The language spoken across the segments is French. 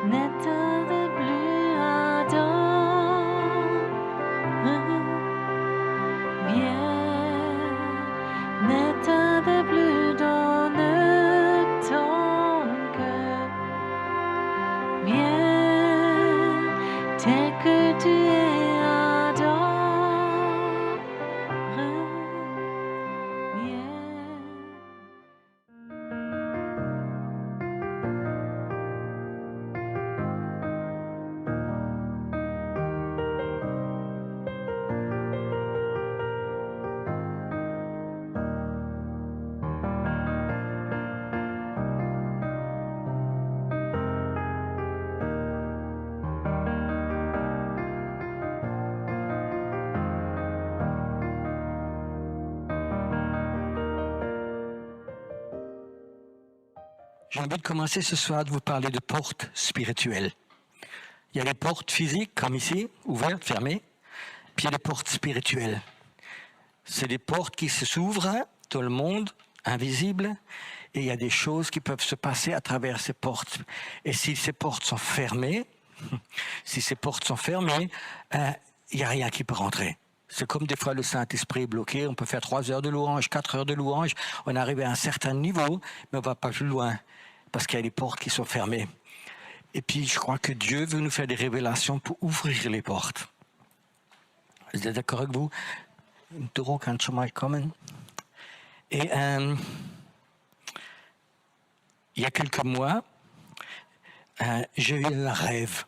N'éteins de bleu ardent, viens, n'éteins de bleu donne ton cœur, viens, tel que tu es ardent, viens. J'ai envie de commencer ce soir de vous parler de portes spirituelles. Il y a les portes physiques, comme ici, ouvertes, fermées, puis il y a les portes spirituelles. C'est des portes qui s'ouvrent dans le monde invisible, et il y a des choses qui peuvent se passer à travers ces portes. Et si ces portes sont fermées, il n'y a rien qui peut rentrer. C'est comme des fois le Saint-Esprit est bloqué, on peut faire 3 heures de louange, 4 heures de louange, on arrive à un certain niveau, mais on ne va pas plus loin, parce qu'il y a des portes qui sont fermées. Et puis je crois que Dieu veut nous faire des révélations pour ouvrir les portes. Vous êtes d'accord avec vous? Et il y a quelques mois, j'ai eu un rêve.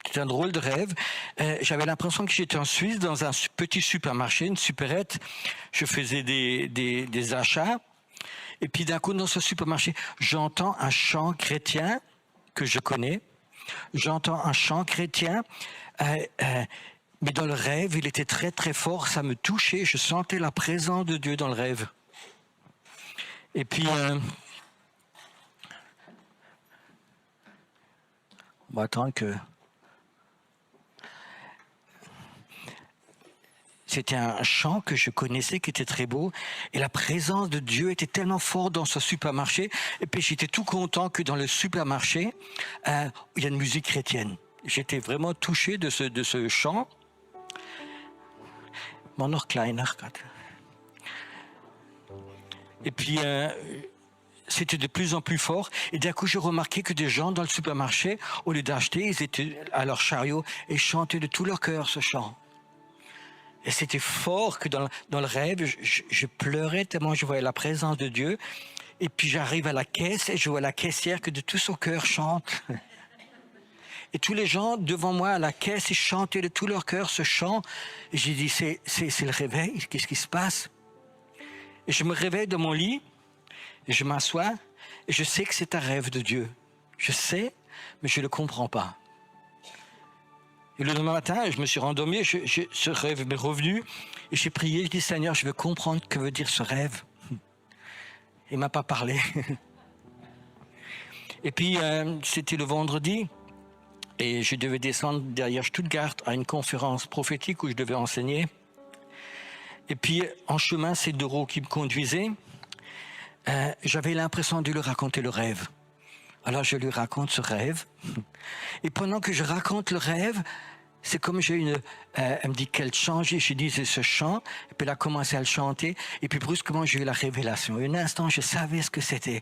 C'était un drôle de rêve. J'avais l'impression que j'étais en Suisse dans un petit supermarché, une supérette. Je faisais des achats. Et puis d'un coup, dans ce supermarché, j'entends un chant chrétien que je connais. J'entends un chant chrétien. Mais dans le rêve, il était très très fort. Ça me touchait. Je sentais la présence de Dieu dans le rêve. Et puis... on va attendre que... C'était un chant que je connaissais, qui était très beau. Et la présence de Dieu était tellement forte dans ce supermarché. Et puis j'étais tout content que dans le supermarché, il y a une musique chrétienne. J'étais vraiment touché de ce chant. Et puis... c'était de plus en plus fort. Et d'un coup, j'ai remarqué que des gens dans le supermarché, au lieu d'acheter, ils étaient à leur chariot et chantaient de tout leur cœur ce chant. Et c'était fort que dans le rêve, je pleurais tellement je voyais la présence de Dieu. Et puis j'arrive à la caisse et je vois la caissière que de tout son cœur chante. Et tous les gens devant moi à la caisse, ils chantaient de tout leur cœur ce chant. Et j'ai dit, c'est le réveil, qu'est-ce qui se passe? Et je me réveille de mon lit. Et je m'assois et je sais que c'est un rêve de Dieu. Je sais, mais je ne le comprends pas. Et le lendemain matin, je me suis rendormi, ce rêve m'est revenu et j'ai prié, je dis Seigneur, je veux comprendre ce que veut dire ce rêve. Il ne m'a pas parlé. Et puis, c'était le vendredi et je devais descendre derrière Stuttgart à une conférence prophétique où je devais enseigner. Et puis, en chemin, c'est Doro qui me conduisait. J'avais l'impression de lui raconter le rêve. Alors je lui raconte ce rêve. Et pendant que je raconte le rêve, c'est comme elle me dit qu'elle change, et je dis c'est ce chant, et puis elle a commencé à le chanter, et puis brusquement j'ai eu la révélation. Un instant, je savais ce que c'était.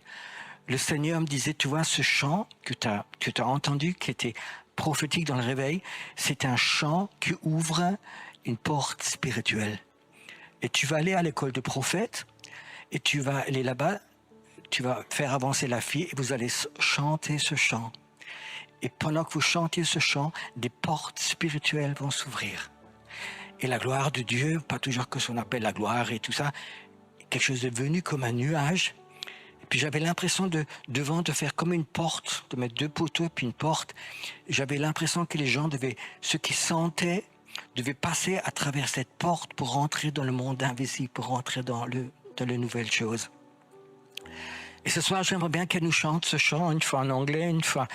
Le Seigneur me disait, tu vois, ce chant que tu as entendu, qui était prophétique dans le réveil, c'est un chant qui ouvre une porte spirituelle. Et tu vas aller à l'école de prophètes, et tu vas aller là-bas, tu vas faire avancer la fille et vous allez chanter ce chant. Et pendant que vous chantez ce chant, des portes spirituelles vont s'ouvrir. Et la gloire de Dieu, pas toujours que ce qu'on appelle la gloire et tout ça, quelque chose est venu comme un nuage. Et puis j'avais l'impression devant de faire comme une porte, de mettre 2 poteaux et puis une porte. J'avais l'impression que les gens ceux qui sentaient, devaient passer à travers cette porte pour rentrer dans le monde invisible, pour rentrer dans les nouvelles choses. Et ce soir, j'aimerais bien qu'elle nous chante ce chant, une fois en anglais, une fois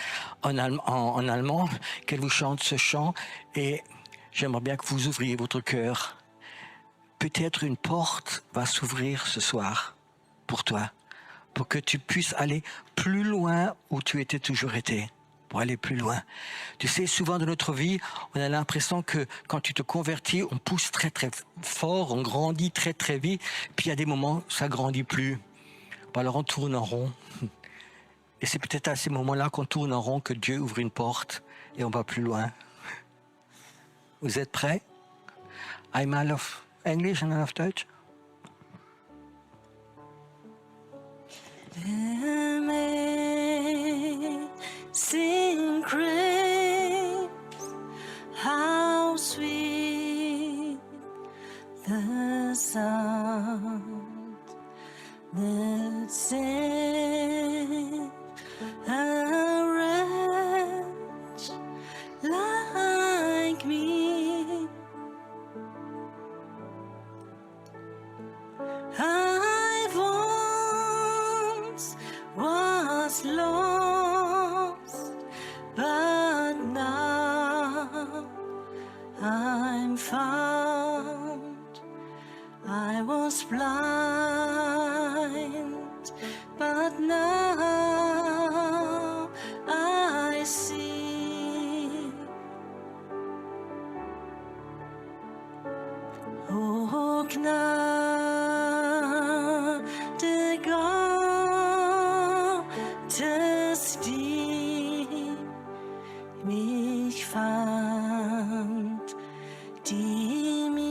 en allemand, qu'elle vous chante ce chant. Et j'aimerais bien que vous ouvriez votre cœur. Peut-être une porte va s'ouvrir ce soir pour toi. pour que tu puisses aller plus loin où tu étais toujours été, pour aller plus loin. Tu sais, souvent dans notre vie, on a l'impression que quand tu te convertis, on pousse très très fort, on grandit très très vite, puis il y a des moments où ça grandit plus. Alors on tourne en rond. Et c'est peut-être à ces moments-là qu'on tourne en rond que Dieu ouvre une porte et on va plus loin. Vous êtes prêts? I'm out of English and out of Dutch. Amazing grace, how sweet the sound that saved a wretch like me. I once was lost, but now I'm found. I was blind, but now I see. Oh, Gnade Gottes, die mich fand, die mir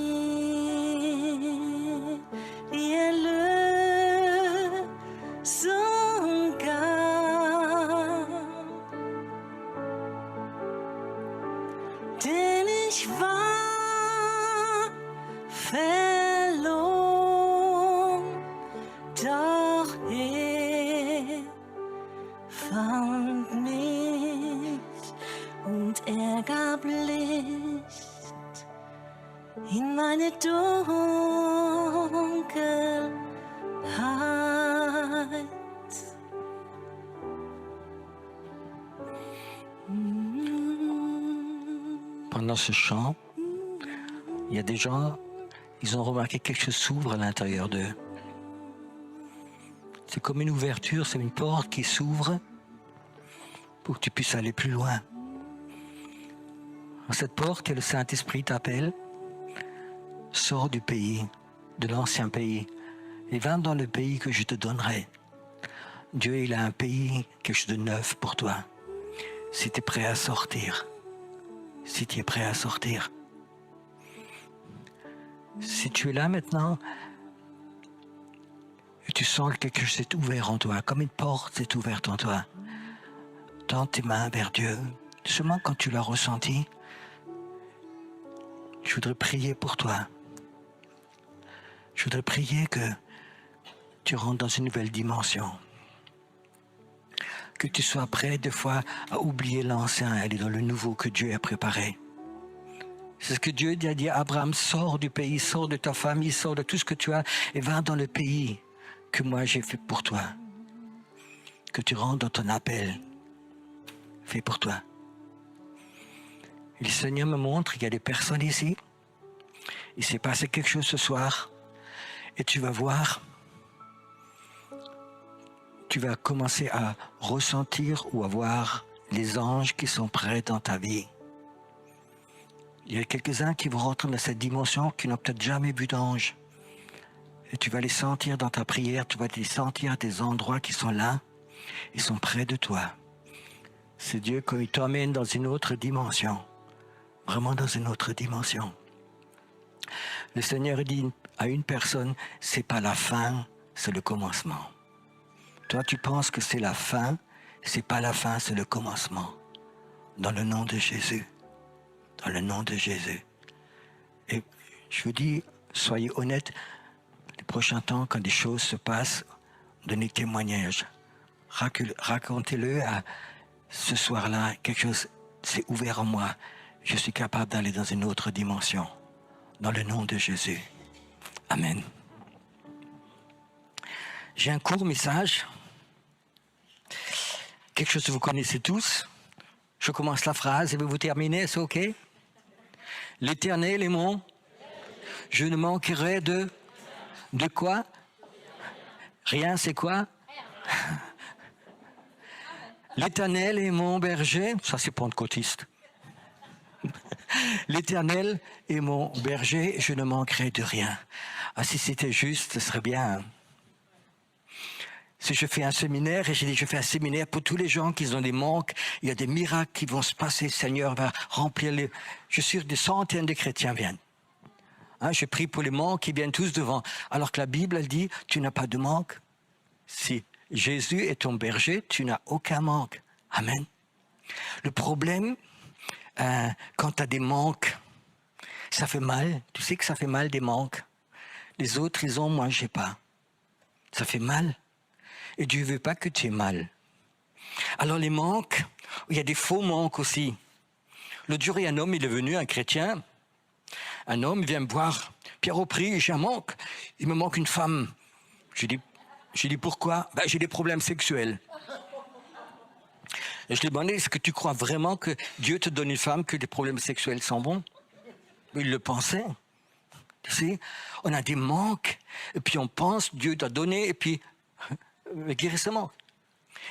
die Erlösung gab. Denn ich war verloren, doch er fand mich und er gab Licht in meine Dunkelheit. Pendant ce chant, il y a des gens, ils ont remarqué que quelque chose s'ouvre à l'intérieur d'eux. C'est comme une ouverture, c'est une porte qui s'ouvre pour que tu puisses aller plus loin. Dans cette porte que le Saint-Esprit t'appelle, sors du pays, de l'ancien pays, et va dans le pays que je te donnerai. Dieu, il a un pays, quelque chose de neuf pour toi. Si tu es prêt à sortir, si tu es prêt à sortir. Si tu es là maintenant, et tu sens que quelque chose s'est ouvert en toi, comme une porte s'est ouverte en toi, tends tes mains vers Dieu. Seulement quand tu l'as ressenti, je voudrais prier pour toi. Je voudrais prier que tu rentres dans une nouvelle dimension. Que tu sois prêt des fois à oublier l'ancien et aller dans le nouveau que Dieu a préparé. C'est ce que Dieu a dit à Abraham, sors du pays, sors de ta famille, sors de tout ce que tu as et va dans le pays que moi j'ai fait pour toi. Que tu rentres dans ton appel fait pour toi. Et le Seigneur me montre qu'il y a des personnes ici. Il s'est passé quelque chose ce soir et tu vas voir, tu vas commencer à ressentir ou à voir les anges qui sont prêts dans ta vie. Il y a quelques-uns qui vont rentrer dans cette dimension qui n'ont peut-être jamais vu d'anges. Et tu vas les sentir dans ta prière, tu vas les sentir à des endroits qui sont là, ils sont près de toi. C'est Dieu qui t'emmène dans une autre dimension, vraiment dans une autre dimension. Le Seigneur dit à une personne, c'est pas la fin, c'est le commencement. Toi, tu penses que c'est la fin, c'est pas la fin, c'est le commencement. Dans le nom de Jésus. Dans le nom de Jésus. Et je vous dis, soyez honnêtes, les prochains temps, quand des choses se passent, donnez témoignage. Racontez-le à ce soir-là, quelque chose s'est ouvert en moi. Je suis capable d'aller dans une autre dimension. Dans le nom de Jésus. Amen. J'ai un court message. Quelque chose que vous connaissez tous. Je commence la phrase et vous terminez, c'est OK? L'Éternel est mon. Je ne manquerai de quoi? Rien, c'est quoi? L'Éternel est mon berger, ça c'est pentecôtiste. L'Éternel est mon berger, je ne manquerai de rien. Ah, si c'était juste, ce serait bien. Si je fais un séminaire, et j'ai dit, je fais un séminaire pour tous les gens qui ont des manques, il y a des miracles qui vont se passer, le Seigneur va remplir les... Je suis sûr que des centaines de chrétiens viennent. Hein, je prie pour les manques, ils viennent tous devant. Alors que la Bible, elle dit, tu n'as pas de manque. Si Jésus est ton berger, tu n'as aucun manque. Amen. Le problème, quand tu as des manques, ça fait mal. Tu sais que ça fait mal des manques. Les autres, ils ont, moi, j'ai pas. Ça fait mal. Et Dieu ne veut pas que tu aies mal. Alors les manques, il y a des faux manques aussi. L'autre jour, il y a un homme, il est venu, un chrétien. Un homme vient me voir. Pierre Aupry, j'ai un manque. Il me manque une femme. J'ai dit pourquoi? J'ai des problèmes sexuels. Et je lui ai demandé, est-ce que tu crois vraiment que Dieu te donne une femme, que les problèmes sexuels sont bons? Il le pensait. Tu sais, on a des manques, et puis on pense, Dieu t'a donné, et puis guérissement.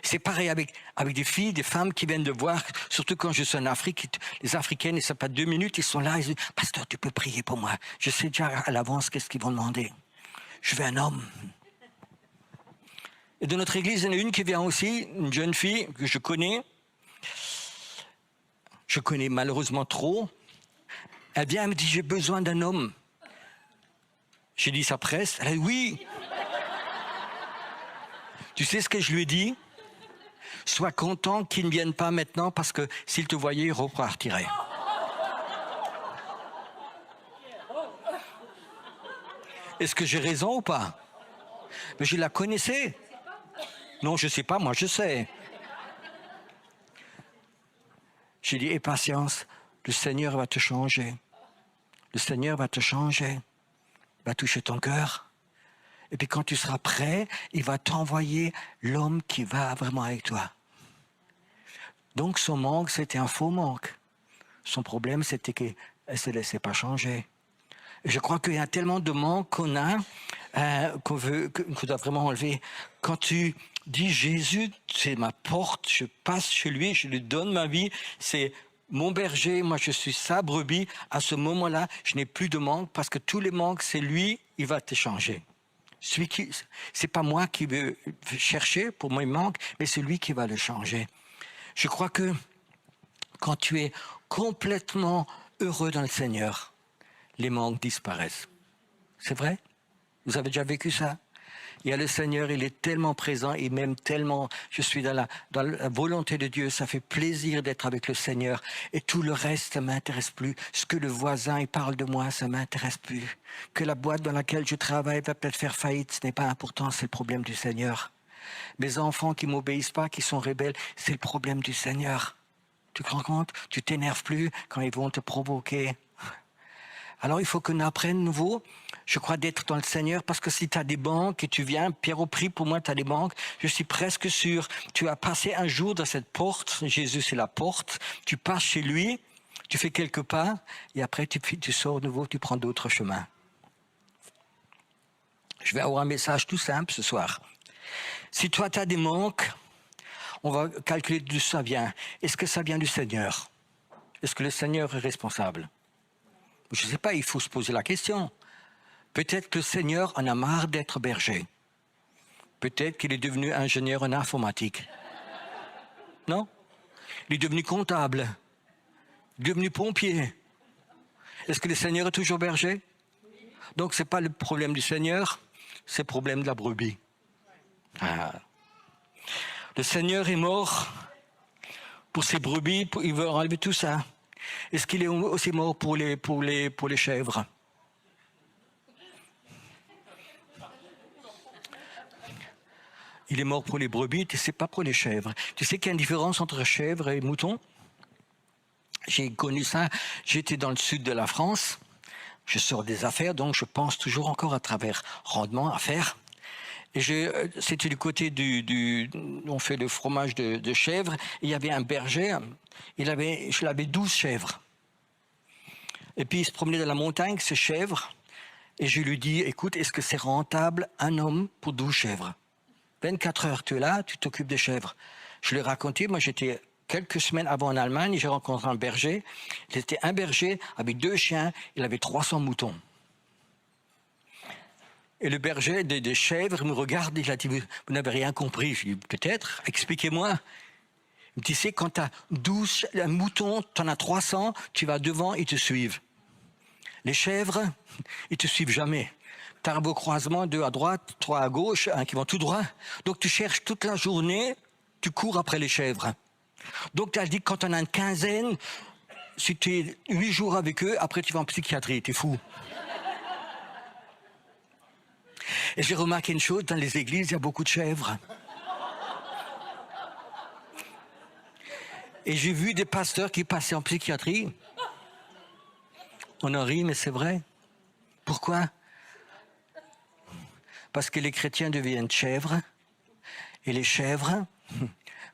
C'est pareil avec des filles, des femmes qui viennent de voir, surtout quand je suis en Afrique, les Africaines, ils ne savent pas 2 minutes, ils sont là, ils disent, pasteur, tu peux prier pour moi. Je sais déjà à l'avance qu'est-ce qu'ils vont demander. Je veux un homme. Et de notre église, il y en a une qui vient aussi, une jeune fille que je connais. Je connais malheureusement trop. Elle vient, elle me dit, j'ai besoin d'un homme. J'ai dit, ça presse? Elle a dit, oui. Tu sais ce que je lui ai dit? Sois content qu'il ne vienne pas maintenant parce que s'il te voyait, il repartirait. Est-ce que j'ai raison ou pas? Mais je la connaissais. Non, je ne sais pas, moi je sais. J'ai dit, aie patience, le Seigneur va te changer. Le Seigneur va te changer, va toucher ton cœur. Et puis quand tu seras prêt, il va t'envoyer l'homme qui va vraiment avec toi. Donc son manque, c'était un faux manque. Son problème, c'était qu'elle ne se laissait pas changer. Et je crois qu'il y a tellement de manques qu'on a, qu'on doit vraiment enlever. Quand tu dis Jésus, c'est ma porte, je passe chez lui, je lui donne ma vie, c'est mon berger, moi je suis sa brebis. À ce moment-là, je n'ai plus de manque parce que tous les manques, c'est lui, il va te changer. C'est pas moi qui veux chercher, pour moi il manque, mais c'est lui qui va le changer. Je crois que quand tu es complètement heureux dans le Seigneur, les manques disparaissent. C'est vrai? Vous avez déjà vécu ça? Il y a le Seigneur, il est tellement présent, il m'aime tellement, je suis dans la volonté de Dieu, ça fait plaisir d'être avec le Seigneur. Et tout le reste, ça ne m'intéresse plus. Ce que le voisin il parle de moi, ça ne m'intéresse plus. Que la boîte dans laquelle je travaille va peut-être faire faillite, ce n'est pas important, c'est le problème du Seigneur. Mes enfants qui ne m'obéissent pas, qui sont rebelles, c'est le problème du Seigneur. Tu te rends compte? Tu t'énerves plus quand ils vont te provoquer. Alors il faut qu'on apprenne nouveau, je crois, d'être dans le Seigneur, parce que si tu as des banques et tu viens, Pierre Aupry, pour moi tu as des banques, je suis presque sûr, tu as passé un jour dans cette porte, Jésus c'est la porte, tu passes chez lui, tu fais quelques pas, et après tu sors de nouveau, tu prends d'autres chemins. Je vais avoir un message tout simple ce soir. Si toi tu as des manques, on va calculer d'où ça vient. Est-ce que ça vient du Seigneur? Est-ce que le Seigneur est responsable? Je ne sais pas, il faut se poser la question. Peut-être que le Seigneur en a marre d'être berger. Peut-être qu'il est devenu ingénieur en informatique. Non? Il est devenu comptable. Il est devenu pompier. Est-ce que le Seigneur est toujours berger? Donc ce n'est pas le problème du Seigneur, c'est le problème de la brebis. Ah. Le Seigneur est mort pour ses brebis, il veut enlever tout ça. Est-ce qu'il est aussi mort pour les chèvres? Il est mort pour les brebis, tu sais pas pour les chèvres. Tu sais qu'il y a une différence entre chèvres et moutons? J'ai connu ça, j'étais dans le sud de la France, je sors des affaires, donc je pense toujours encore à travers rendement, affaires. Et c'était du côté on fait le fromage de chèvre, et il y avait un berger, je l'avais 12 chèvres. Et puis il se promenait dans la montagne, ces chèvres, et je lui dis, écoute, est-ce que c'est rentable un homme pour 12 chèvres? 24 heures, tu es là, tu t'occupes des chèvres. Je l'ai raconté, moi j'étais quelques semaines avant en Allemagne, j'ai rencontré un berger. C'était un berger avec 2 chiens, il avait 300 moutons. Et le berger des chèvres me regarde, il a dit, vous n'avez rien compris. Je dis, peut-être, expliquez-moi. Il me dit, c'est quand tu as 12 moutons, tu en as 300, tu vas devant, ils te suivent. Les chèvres, ils te suivent jamais. Tu as un beau croisement, 2 à droite, 3 à gauche, un qui vont tout droit. Donc tu cherches toute la journée, tu cours après les chèvres. Donc tu as dit que quand on a une quinzaine, si tu es 8 jours avec eux, après tu vas en psychiatrie, t'es fou. Et j'ai remarqué une chose, dans les églises, il y a beaucoup de chèvres. Et j'ai vu des pasteurs qui passaient en psychiatrie. On en rit, mais c'est vrai. Pourquoi? Parce que les chrétiens deviennent chèvres. Et les chèvres,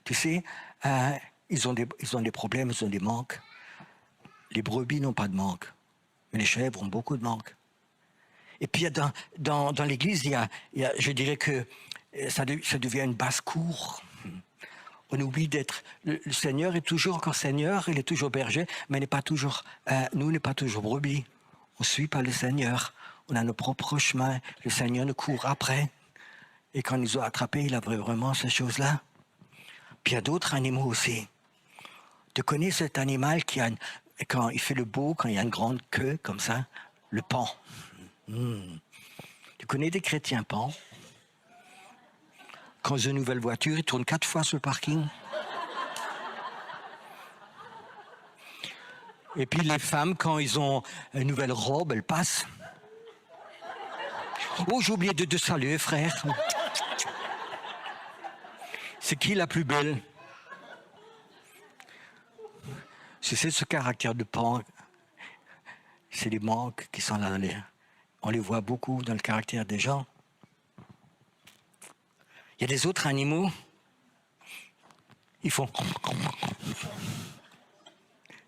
tu sais, ils ont des problèmes, ils ont des manques. Les brebis n'ont pas de manque. Mais les chèvres ont beaucoup de manques. Et puis dans l'église, je dirais que ça devient une basse-cour. On oublie d'être... Le Seigneur est toujours encore Seigneur, il est toujours berger, mais il n'est pas toujours, nous, n'est pas toujours brebis. On ne suit pas le Seigneur. On a nos propres chemins. Le Seigneur nous court après. Et quand ils nous ont attrapés, il a vraiment ces choses-là. Puis il y a d'autres animaux aussi. Tu connais cet animal quand il fait le beau, quand il y a une grande queue comme ça? Le paon. Tu connais des chrétiens paons? Quand ils ont une nouvelle voiture, ils tournent 4 fois sur le parking. Et puis les femmes, quand ils ont une nouvelle robe, elles passent. Oh, j'ai oublié de saluer, frère. C'est qui la plus belle? C'est ce caractère de paon. C'est les manques qui sont là. On les voit beaucoup dans le caractère des gens. Il y a des autres animaux, ils font...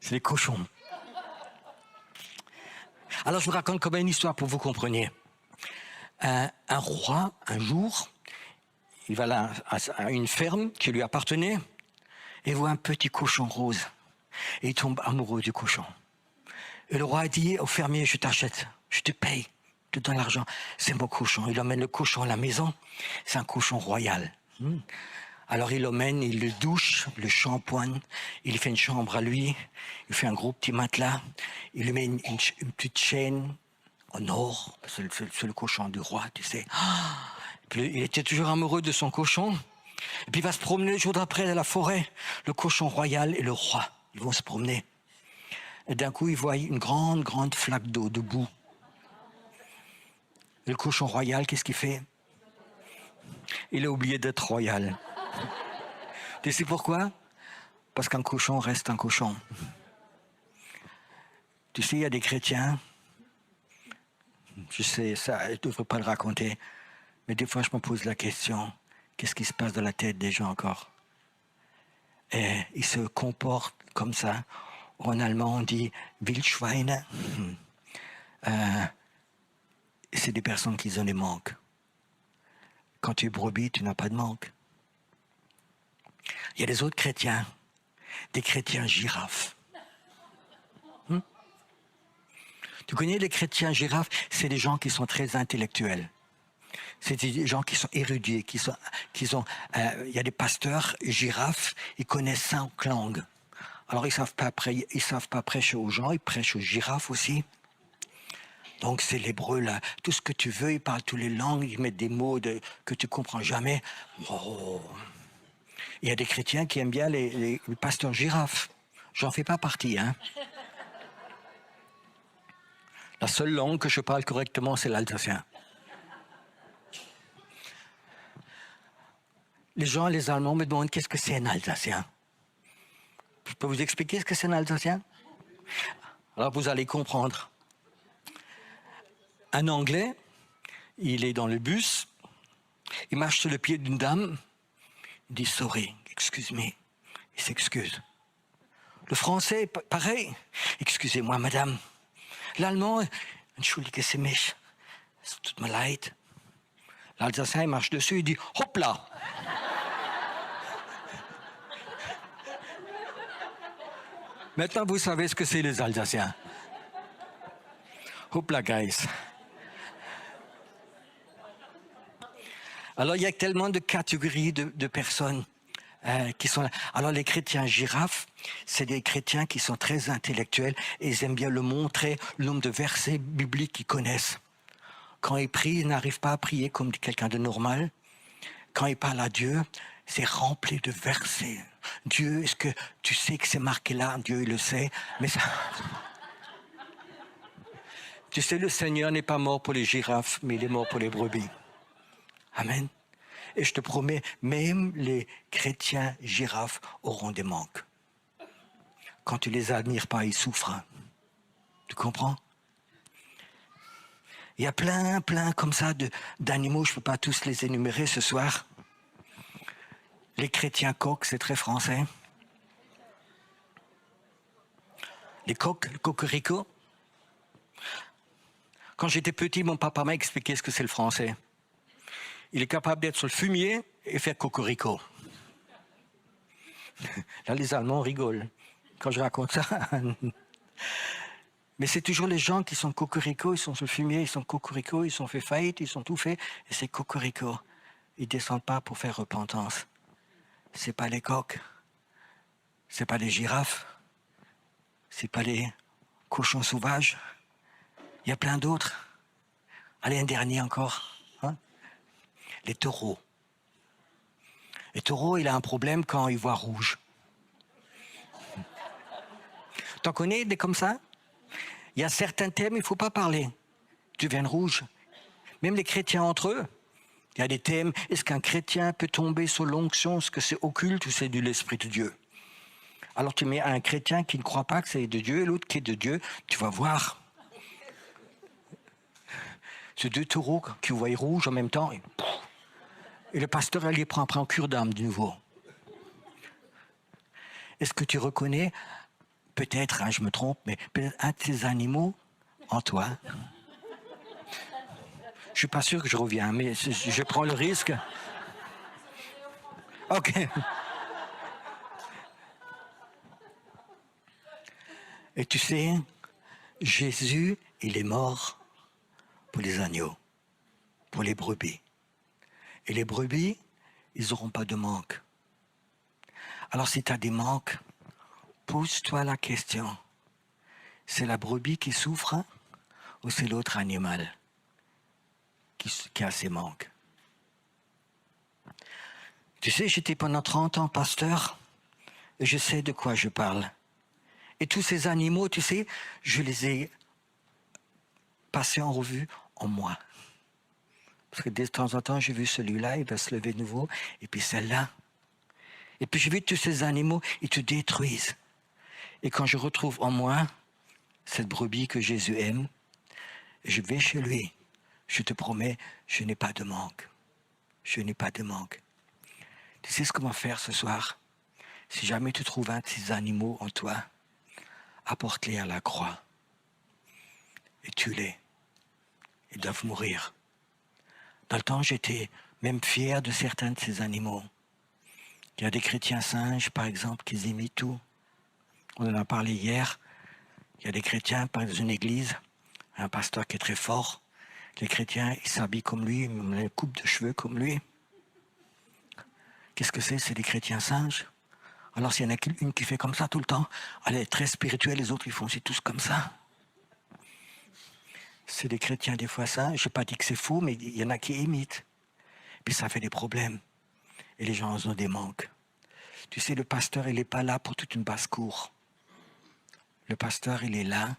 C'est les cochons. Alors je vous raconte comme une histoire pour que vous compreniez. Un roi, un jour, il va là à une ferme qui lui appartenait et voit un petit cochon rose. Et il tombe amoureux du cochon. Et le roi dit au fermier, je t'achète, je te paye. Je te donne l'argent, c'est mon cochon. Il emmène le cochon à la maison, c'est un cochon royal. Alors il l'emmène, il le douche, le shampoing, il fait une chambre à lui, il fait un gros petit matelas, il lui met une petite chaîne en or, c'est le cochon du roi, tu sais. Puis il était toujours amoureux de son cochon, et puis il va se promener le jour d'après dans la forêt, le cochon royal et le roi, ils vont se promener. Et d'un coup, il voit une grande flaque d'eau, de boue. Et le cochon royal, qu'est-ce qu'il fait? Il a oublié d'être royal. Tu sais pourquoi? Parce qu'un cochon reste un cochon. Tu sais, il y a des chrétiens, je sais, ça, je ne devrais pas le raconter, mais des fois je me pose la question, qu'est-ce qui se passe dans la tête des gens encore? Et ils se comportent comme ça. En allemand, on dit Wildschweine. C'est des personnes qui ont des manques. Quand tu es brebis, tu n'as pas de manque. Il y a des autres chrétiens, des chrétiens girafes. Tu connais les chrétiens girafes? C'est des gens qui sont très intellectuels. C'est des gens qui sont érudits, il y a des pasteurs girafes, ils connaissent 5 langues. Alors ils savent pas prêcher aux gens, ils prêchent aux girafes aussi. Donc c'est l'hébreu là, tout ce que tu veux, ils parlent toutes les langues, ils mettent des mots que tu comprends jamais. Oh. Il y a des chrétiens qui aiment bien les pasteurs girafes. J'en fais pas partie, hein. La seule langue que je parle correctement, c'est l'alsacien. Les gens, les Allemands me demandent qu'est-ce que c'est un alsacien. Je peux vous expliquer ce que c'est un alsacien? Alors vous allez comprendre. Un Anglais, il est dans le bus, il marche sur le pied d'une dame, il dit « sorry, excuse me », il s'excuse. Le Français, pareil, « excusez-moi madame ». L'Allemand, « entschuldige Sie mich, es tut mir leid ». L'Alsacien, il marche dessus, il dit « hop là ». Maintenant, vous savez ce que c'est les Alsaciens. Hop la guys. Alors, il y a tellement de catégories de personnes qui sont là. Alors, les chrétiens girafes, c'est des chrétiens qui sont très intellectuels et ils aiment bien le montrer, le nombre de versets bibliques qu'ils connaissent. Quand ils prient, ils n'arrivent pas à prier comme quelqu'un de normal. Quand ils parlent à Dieu, c'est rempli de versets. Dieu, est-ce que tu sais que c'est marqué là? Dieu, il le sait. Mais ça... Tu sais, le Seigneur n'est pas mort pour les girafes, mais il est mort pour les brebis. Amen. Et je te promets, même les chrétiens girafes auront des manques. Quand tu les admires pas, ils souffrent. Tu comprends? Il y a plein comme ça d'animaux, je ne peux pas tous les énumérer ce soir. Les chrétiens coqs, c'est très français. Les coqs, le cocorico. Quand j'étais petit, mon papa m'a expliqué ce que c'est le français. Il est capable d'être sur le fumier et faire cocorico. Là, les Allemands rigolent quand je raconte ça. Mais c'est toujours les gens qui sont cocorico, ils sont sur le fumier, ils sont cocorico, ils sont fait faillite, ils sont tout faits, et c'est cocorico. Ils ne descendent pas pour faire repentance. C'est pas les coqs, c'est pas les girafes, c'est pas les cochons sauvages. Il y a plein d'autres. Allez, un dernier encore. Hein? Les taureaux. Les taureaux, il a un problème quand il voit rouge. T'en connais des comme ça? Il y a certains thèmes, il ne faut pas parler. Tu viens de rouge. Même les chrétiens entre eux. Il y a des thèmes. Est-ce qu'un chrétien peut tomber sous l'onction? Est-ce que c'est occulte ou c'est de l'Esprit de Dieu? Alors tu mets un chrétien qui ne croit pas que c'est de Dieu et l'autre qui est de Dieu. Tu vas voir. Ces deux taureaux qui voient rouge en même temps. Et le pasteur, elle les prend après en cure d'âme de nouveau. Est-ce que tu reconnais, peut-être, hein, je me trompe, mais peut-être un de ces animaux en toi? Je ne suis pas sûr que je reviens, mais je prends le risque. OK. Et tu sais, Jésus, il est mort pour les agneaux, pour les brebis. Et les brebis, ils n'auront pas de manque. Alors si tu as des manques, pose-toi la question. C'est la brebis qui souffre ou c'est l'autre animal qui a ses manques? Tu sais, j'étais pendant 30 ans pasteur et je sais de quoi je parle. Et tous ces animaux, tu sais, je les ai passés en revue en moi. Parce que de temps en temps, j'ai vu celui-là, il va se lever de nouveau, et puis celle-là. Et puis j'ai vu tous ces animaux, ils te détruisent. Et quand je retrouve en moi cette brebis que Jésus aime, je vais chez lui. Je te promets, je n'ai pas de manque. Je n'ai pas de manque. Tu sais ce qu'on va faire ce soir? Si jamais tu trouves un de ces animaux en toi, apporte-les à la croix. Et tue-les. Ils doivent mourir. Dans le temps, j'étais même fier de certains de ces animaux. Il y a des chrétiens singes, par exemple, qui imitent tout. On en a parlé hier. Il y a des chrétiens, par exemple, dans une église, un pasteur qui est très fort. Les chrétiens, ils s'habillent comme lui, ils ont une coupe de cheveux comme lui. Qu'est-ce que c'est? C'est des chrétiens singes. Alors s'il y en a une qui fait comme ça tout le temps, elle est très spirituelle, les autres, ils font aussi tous comme ça. C'est des chrétiens des fois singes. Je n'ai pas dit que c'est fou, mais il y en a qui imitent. Puis ça fait des problèmes. Et les gens ont des manques. Tu sais, le pasteur, il n'est pas là pour toute une basse-cour. Le pasteur, il est là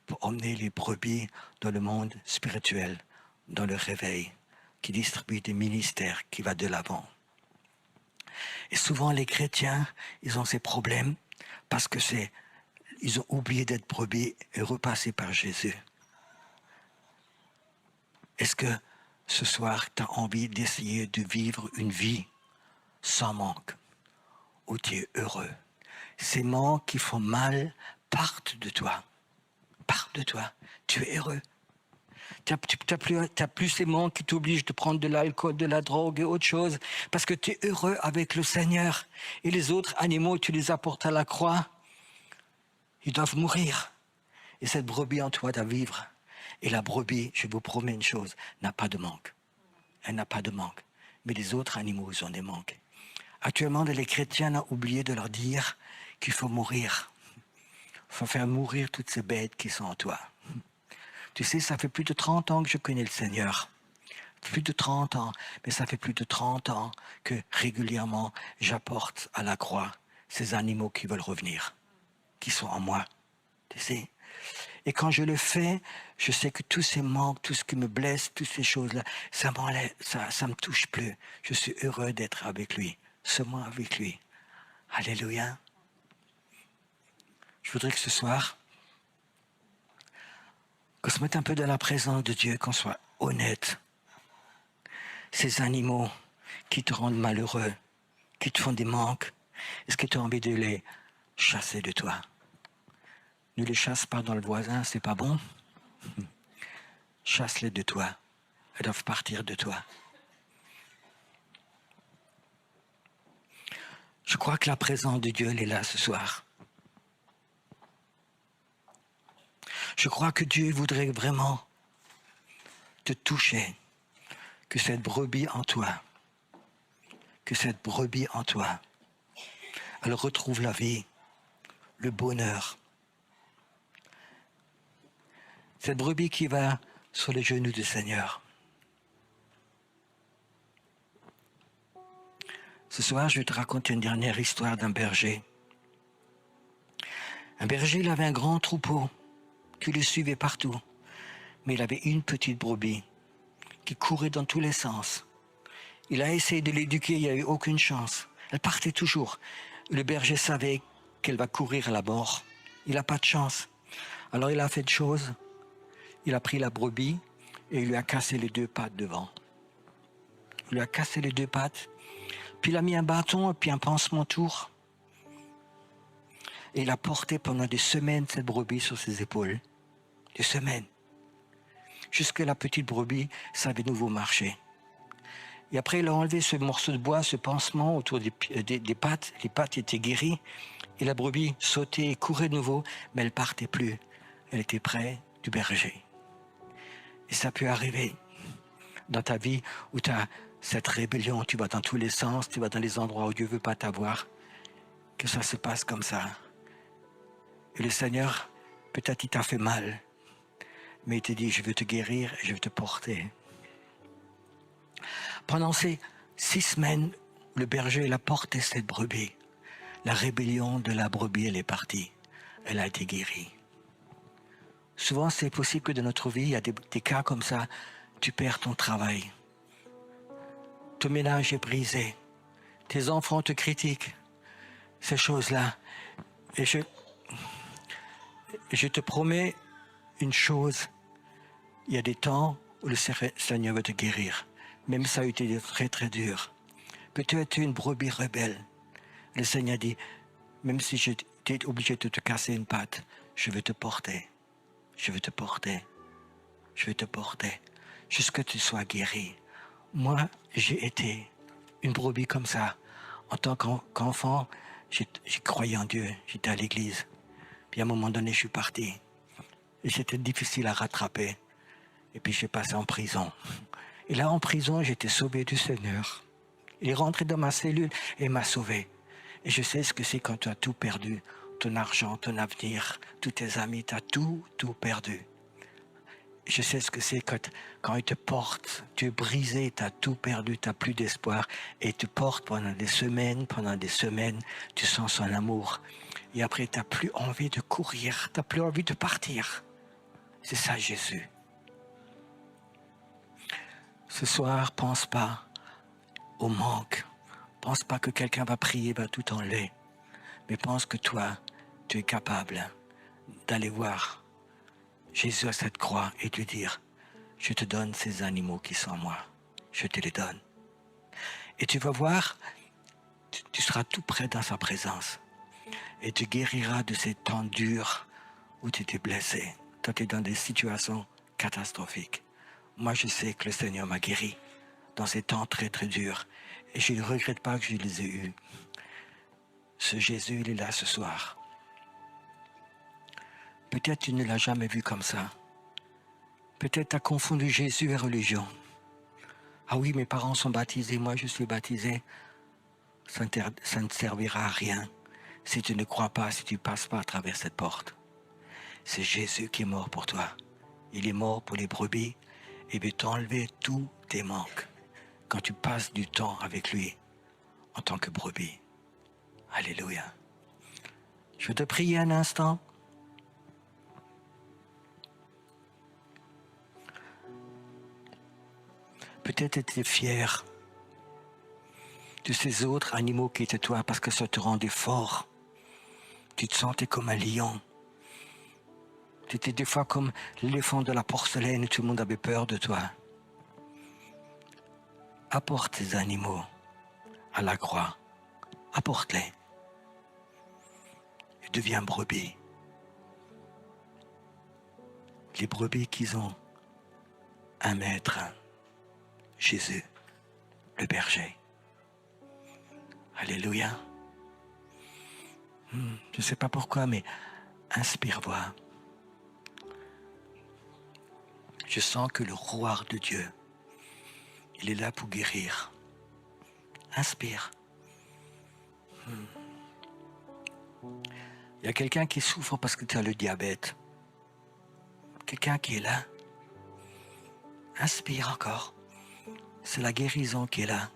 pour emmener les brebis dans le monde spirituel, dans le réveil, qui distribue des ministères, qui va de l'avant. Et souvent, les chrétiens, ils ont ces problèmes parce que ils ont oublié d'être brebis et repassés par Jésus. Est-ce que ce soir, tu as envie d'essayer de vivre une vie sans manque, où tu es heureux? Ces manques qui font mal partent de toi. Partent de toi. Tu es heureux. Tu n'as plus ces manques qui t'obligent de prendre de l'alcool, de la drogue et autre chose, parce que tu es heureux avec le Seigneur. Et les autres animaux, tu les apportes à la croix. Ils doivent mourir. Et cette brebis en toi doit vivre. Et la brebis, je vous promets une chose, n'a pas de manque. Elle n'a pas de manque. Mais les autres animaux, ils ont des manques. Actuellement, les chrétiens ont oublié de leur dire qu'il faut mourir. Il faut faire mourir toutes ces bêtes qui sont en toi. Tu sais, ça fait plus de 30 ans que je connais le Seigneur. Plus de 30 ans. Mais ça fait plus de 30 ans que régulièrement, j'apporte à la croix ces animaux qui veulent revenir, qui sont en moi. Tu sais. Et quand je le fais, je sais que tous ces manques, tout ce qui me blesse, toutes ces choses-là, ça me touche plus. Je suis heureux d'être avec lui, seulement avec lui. Alléluia. Je voudrais que ce soir, qu'on se mette un peu dans la présence de Dieu, qu'on soit honnête. Ces animaux qui te rendent malheureux, qui te font des manques, est-ce que tu as envie de les chasser de toi? Ne les chasse pas dans le voisin, c'est pas bon. Chasse-les de toi. Elles doivent partir de toi. Je crois que la présence de Dieu, elle est là ce soir. Je crois que Dieu voudrait vraiment te toucher. Que cette brebis en toi, elle retrouve la vie, le bonheur. Cette brebis qui va sur les genoux du Seigneur. Ce soir, je vais te raconter une dernière histoire d'un berger. Un berger, il avait un grand troupeau qui le suivait partout. Mais il avait une petite brebis qui courait dans tous les sens. Il a essayé de l'éduquer, il n'y a eu aucune chance. Elle partait toujours. Le berger savait qu'elle va courir à la mort. Il n'a pas de chance. Alors il a fait de choses. Il a pris la brebis et il lui a cassé les deux pattes devant. Il lui a cassé les deux pattes. Puis il a mis un bâton et puis un pansement autour. Et il a porté pendant des semaines cette brebis sur ses épaules. Des semaines. Jusque la petite brebis savait nouveau marcher. Et après, il a enlevé ce morceau de bois, ce pansement autour des pattes. Les pattes étaient guéries. Et la brebis sautait et courait de nouveau, mais elle ne partait plus. Elle était près du berger. Et ça peut arriver dans ta vie où tu as cette rébellion, tu vas dans tous les sens, tu vas dans les endroits où Dieu ne veut pas t'avoir, que ça se passe comme ça. Et le Seigneur, peut-être il t'a fait mal, mais il te dit, je veux te guérir et je veux te porter. Pendant ces 6 semaines, le berger il a porté cette brebis. La rébellion de la brebis, elle est partie. Elle a été guérie. Souvent, c'est possible que dans notre vie, il y a des cas comme ça, tu perds ton travail. Ton ménage est brisé. Tes enfants te critiquent. Ces choses-là. Et je te promets une chose. Il y a des temps où le Seigneur va te guérir. Même ça a été très très dur. Peut-être tu es une brebis rebelle. Le Seigneur dit, même si j'étais obligé de te casser une patte, je vais te porter. Je vais te porter. Je vais te porter. Jusqu'à ce que tu sois guéri. Moi, j'ai été une brebis comme ça. En tant qu'enfant, j'ai croyé en Dieu. J'étais à l'église. Puis à un moment donné, je suis parti. Et c'était difficile à rattraper. Et puis j'ai passé en prison. Et là, en prison, j'étais sauvé du Seigneur. Il est rentré dans ma cellule et m'a sauvé. Et je sais ce que c'est quand tu as tout perdu. Ton argent, ton avenir, tous tes amis, tu as tout perdu. Je sais ce que c'est quand il te porte, tu es brisé, tu as tout perdu, tu n'as plus d'espoir. Et il te porte pendant des semaines, tu sens son amour. Et après, tu n'as plus envie de courir, tu n'as plus envie de partir. C'est ça Jésus. Ce soir, pense pas au manque. Pense pas que quelqu'un va prier, va tout enlever. Mais pense que toi, tu es capable d'aller voir Jésus à cette croix et de lui dire, je te donne ces animaux qui sont en moi. Je te les donne. Et tu vas voir, tu seras tout près dans sa présence. Et tu guériras de ces temps durs où tu étais blessé. Toi, tu es dans des situations catastrophiques. Moi, je sais que le Seigneur m'a guéri dans ces temps très, très durs. Et je ne regrette pas que je les ai eus. Ce Jésus, il est là ce soir. Peut-être tu ne l'as jamais vu comme ça. Peut-être tu as confondu Jésus et religion. Ah oui, mes parents sont baptisés, moi je suis baptisé. Ça ne servira à rien si tu ne crois pas, si tu ne passes pas à travers cette porte. C'est Jésus qui est mort pour toi. Il est mort pour les brebis et veut t'enlever tous tes manques quand tu passes du temps avec lui en tant que brebis. Alléluia. Je vais te prier un instant. Peut-être tu es fier de ces autres animaux qui étaient toi parce que ça te rendait fort. Tu te sentais comme un lion. Tu étais des fois comme l'éléphant de la porcelaine et tout le monde avait peur de toi. Apporte ces animaux à la croix. Apporte-les. Et deviens brebis. Les brebis qui ont un maître, Jésus, le berger. Alléluia. Je ne sais pas pourquoi, mais inspire-toi. Je sens que le roi de Dieu, il est là pour guérir. Inspire. Il y a quelqu'un qui souffre parce que tu as le diabète. Quelqu'un qui est là. Inspire encore. C'est la guérison qui est là.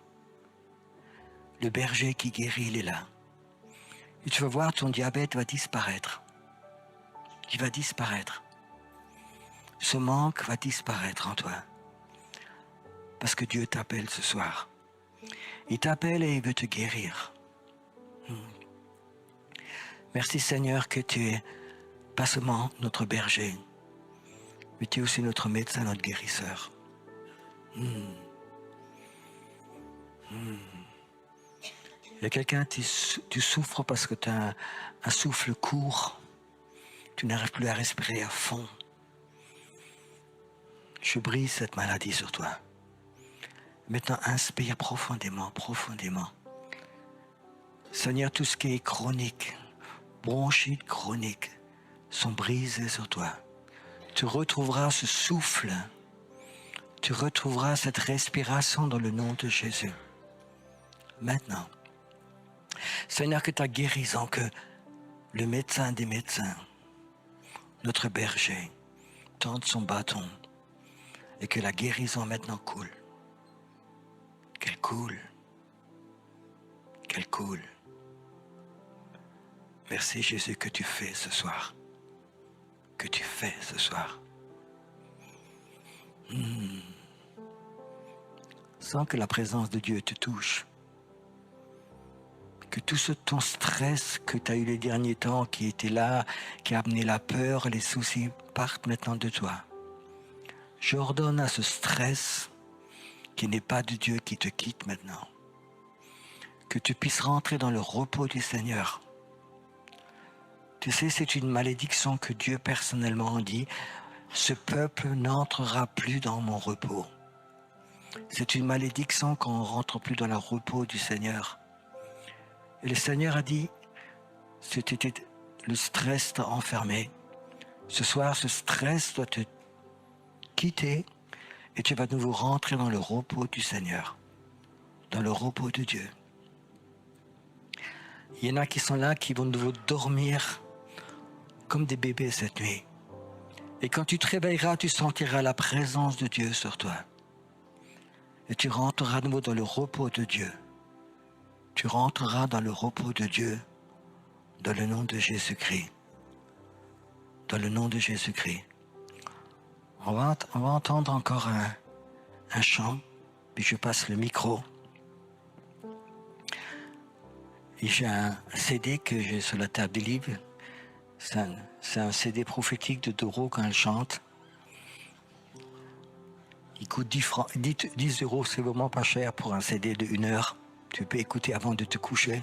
Le berger qui guérit, il est là. Et tu vas voir, ton diabète va disparaître. Il va disparaître. Ce manque va disparaître en toi. Parce que Dieu t'appelle ce soir. Il t'appelle et il veut te guérir. Merci Seigneur que tu es pas seulement notre berger, mais tu es aussi notre médecin, notre guérisseur. Il y a quelqu'un, tu souffres parce que tu as un souffle court. Tu n'arrives plus à respirer à fond. Je brise cette maladie sur toi. Maintenant, inspire profondément, profondément. Seigneur, tout ce qui est chronique, bronchite chronique, sont brisés sur toi. Tu retrouveras ce souffle. Tu retrouveras cette respiration dans le nom de Jésus. Maintenant, Seigneur, que ta guérison, que le médecin des médecins, notre berger, tende son bâton et que la guérison maintenant coule. Qu'elle coule. Qu'elle coule. Merci Jésus que tu fais ce soir. Que tu fais ce soir. Sans que la présence de Dieu te touche. Que tout ce ton stress que tu as eu les derniers temps, qui était là, qui a amené la peur, les soucis, partent maintenant de toi. J'ordonne à ce stress qui n'est pas de Dieu qui te quitte maintenant. Que tu puisses rentrer dans le repos du Seigneur. Tu sais, c'est une malédiction que Dieu personnellement dit. Ce peuple n'entrera plus dans mon repos. C'est une malédiction qu'on ne rentre plus dans le repos du Seigneur. Et le Seigneur a dit, c'était le stress t'a enfermé. Ce soir, ce stress doit te quitter et tu vas de nouveau rentrer dans le repos du Seigneur, dans le repos de Dieu. Il y en a qui sont là, qui vont de nouveau dormir comme des bébés cette nuit. Et quand tu te réveilleras, tu sentiras la présence de Dieu sur toi. Et tu rentreras de nouveau dans le repos de Dieu. Tu rentreras dans le repos de Dieu, dans le nom de Jésus-Christ. Dans le nom de Jésus-Christ. On va entendre encore un chant, puis je passe le micro. Et j'ai un CD que j'ai sur la table des livres. C'est un CD prophétique de Doro quand elle chante. Il coûte 10 €, c'est vraiment pas cher pour un CD de 1 heure. Tu peux écouter avant de te coucher.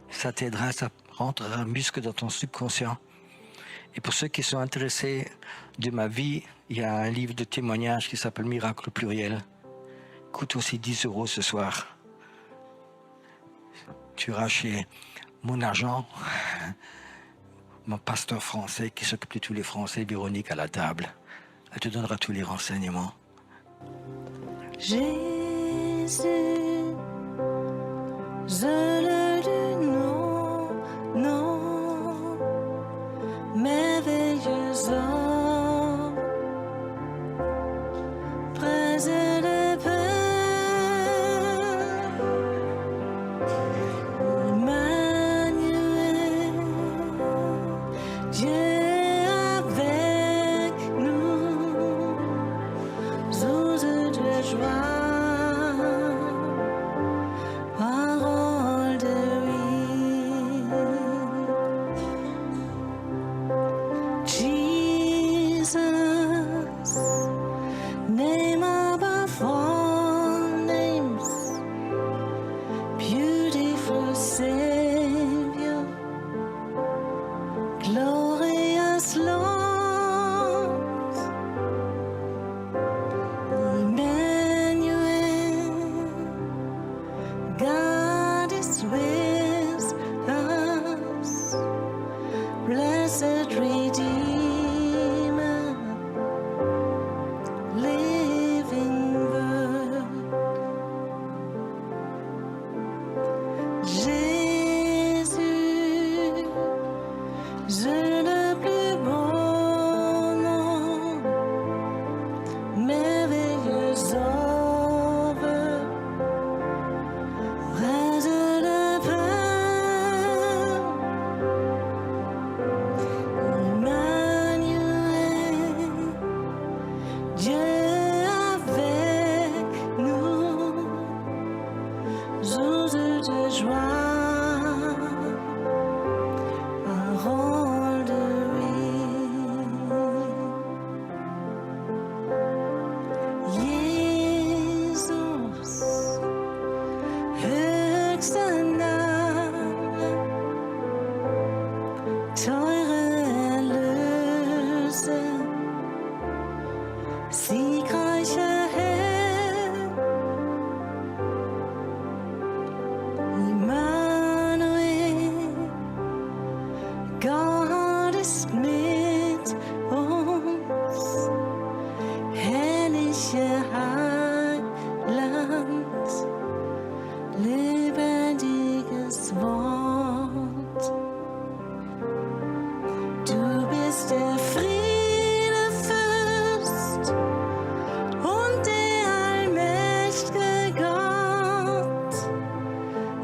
Ça t'aidera, ça rentrera un muscle dans ton subconscient. Et pour ceux qui sont intéressés de ma vie, il y a un livre de témoignages qui s'appelle Miracle au pluriel. Il coûte aussi 10 € ce soir. Tu iras chez Mon Argent mon pasteur français qui s'occupe de tous les Français, Véronique, à la table. Elle te donnera tous les renseignements. Jésus, je le dis non, non, merveilleux homme, près de Père, Emmanuel, Dieu avec nous, source de joie. Parole de vie, Jesus, name above all names, beautiful Savior, glorious Lord, Emmanuel, God is with us, blessed Redeemer, living Word. Jésus, je le plus beau nom, merveilleux sauveur, près de Père, Emmanuel, Dieu avec nous, source de joie, parole de vie. Jesus, höchster Name, teure Erlöser, siegreicher Herr, Immanuel, Gott ist mit uns, herrlicher Heiland, lebendiges Wort. Du bist der Friedefürst und der allmächtige Gott,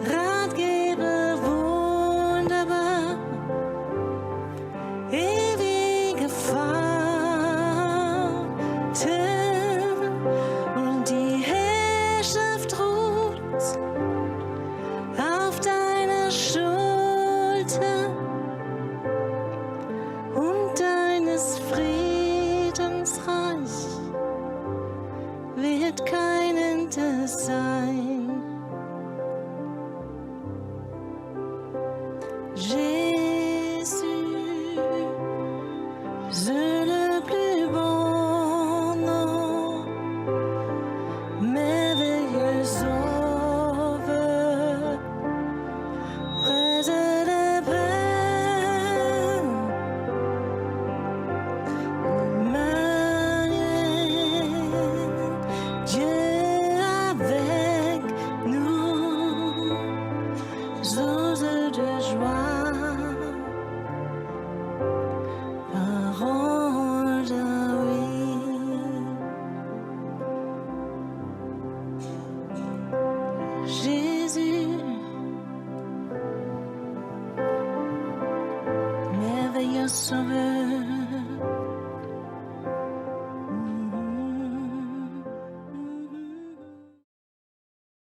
Ratgeber wunderbar, ewige Vater, und die Herrschaft ruht auf deiner Schulter, und deines Friedens Reich wird kein Ende sein. Jésus, je le plus beau nom, merveilleux sauveur, près de Père, Emmanuel, Dieu avec nous, source de joie, parole de vie. Jésus, merveilleux sauveur,